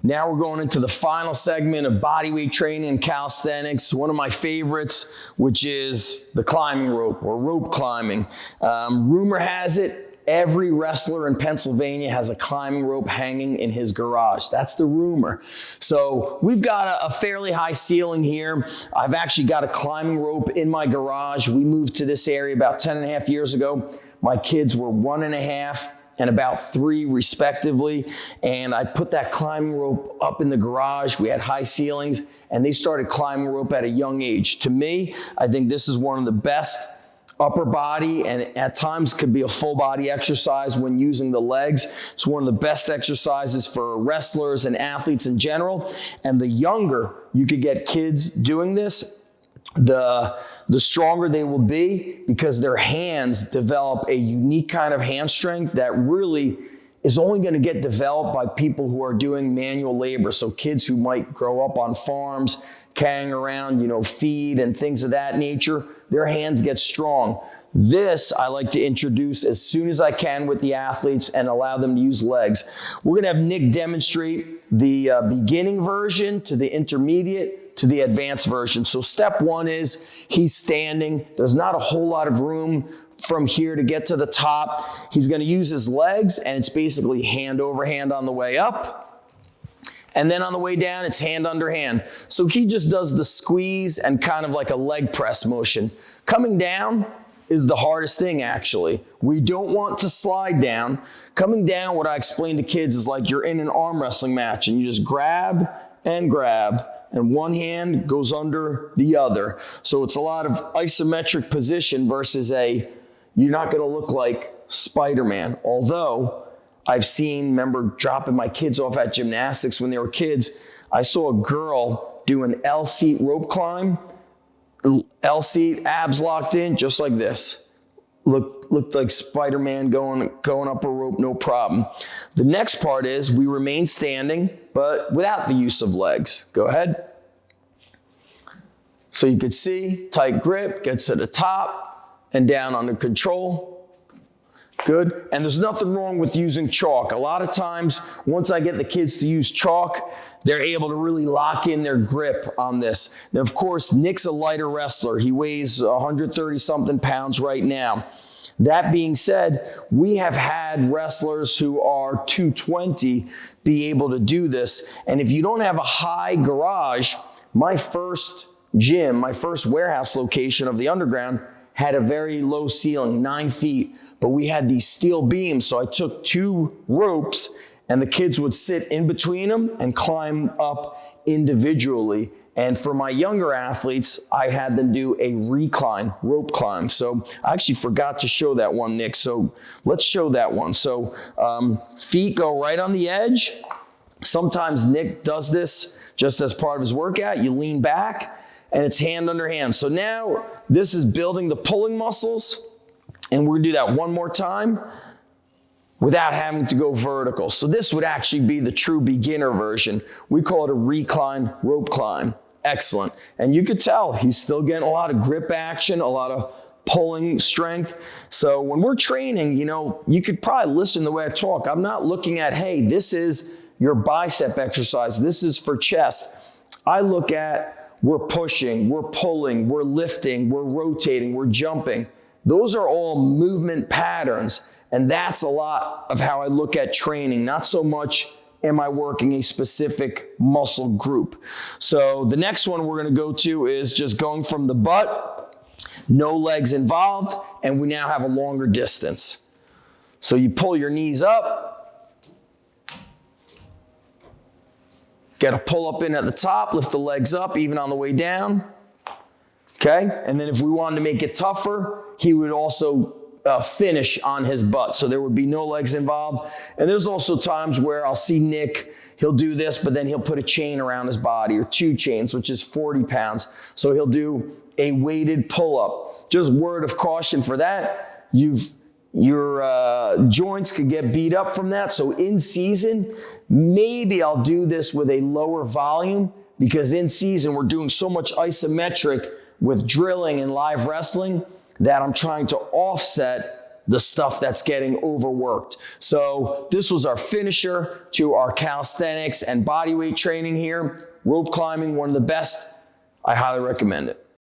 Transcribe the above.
Now we're going into the final segment of bodyweight training and calisthenics, one of my favorites, which is the climbing rope or rope climbing. Rumor has it, every wrestler in Pennsylvania has a climbing rope hanging in his garage. That's the rumor. So we've got a fairly high ceiling here. I've actually got a climbing rope in my garage. We moved to this area about 10.5 years ago. My kids were 1.5 and about 3 respectively. And I put that climbing rope up in the garage. We had high ceilings and they started climbing rope at a young age. To me, I think this is one of the best upper body and at times could be a full body exercise when using the legs. It's one of the best exercises for wrestlers and athletes in general. And the younger you could get kids doing this, the stronger they will be because their hands develop a unique kind of hand strength that really is only going to get developed by people who are doing manual labor. So kids who might grow up on farms, carrying around, feed and things of that nature, their hands get strong. This I like to introduce as soon as I can with the athletes and allow them to use legs. We're going to have Nick demonstrate the beginning version to the intermediate to the advanced version. So step 1 is he's standing. There's not a whole lot of room from here to get to the top. He's going to use his legs and it's basically hand over hand on the way up. And then on the way down, it's hand under hand. So he just does the squeeze and kind of like a leg press motion. Coming down is the hardest thing, actually. We don't want to slide down. Coming down, what I explain to kids is like you're in an arm wrestling match and you just grab and grab and one hand goes under the other. So it's a lot of isometric position versus you're not gonna look like Spider-Man. Although I've seen, remember dropping my kids off at gymnastics when they were kids, I saw a girl do an L-seat rope climb, L-seat, abs locked in, just like this. Looked like Spider-Man going up a rope, no problem. The next part is we remain standing, but without the use of legs. Go ahead. So you could see, tight grip, gets to the top and down under control. Good. And there's nothing wrong with using chalk. A lot of times, once I get the kids to use chalk, they're able to really lock in their grip on this. Now, of course, Nick's a lighter wrestler. He weighs 130 something pounds right now. That being said, we have had wrestlers who are 220 be able to do this. And if you don't have a high garage, my first gym, my first warehouse location of the underground had a very low ceiling, 9 feet, but we had these steel beams. So I took 2 ropes and the kids would sit in between them and climb up individually. And for my younger athletes, I had them do a recline rope climb. So I actually forgot to show that one, Nick. So let's show that one. So feet go right on the edge. Sometimes Nick does this just as part of his workout. You lean back and it's hand under hand. So now this is building the pulling muscles. And we're gonna do that one more time without having to go vertical. So this would actually be the true beginner version. We call it a recline rope climb. Excellent. And you could tell he's still getting a lot of grip action, a lot of pulling strength. So when we're training, you could probably listen to the way I talk. I'm not looking at, hey, this is your bicep exercise. This is for chest. I look at, we're pushing, we're pulling, we're lifting, we're rotating, we're jumping. Those are all movement patterns. And that's a lot of how I look at training, not so much am I working a specific muscle group. So the next one we're gonna go to is just going from the butt, no legs involved, and we now have a longer distance. So you pull your knees up, get a pull up in at the top, lift the legs up even on the way down, okay? And then if we wanted to make it tougher, he would also finish on his butt. So there would be no legs involved. And there's also times where I'll see Nick, he'll do this, but then he'll put a chain around his body or 2 chains, which is 40 pounds. So he'll do a weighted pull-up. Just word of caution for that. Your joints could get beat up from that. So in season, maybe I'll do this with a lower volume because in season we're doing so much isometric with drilling and live wrestling that I'm trying to offset the stuff that's getting overworked. So this was our finisher to our calisthenics and bodyweight training here. Rope climbing, one of the best. I highly recommend it.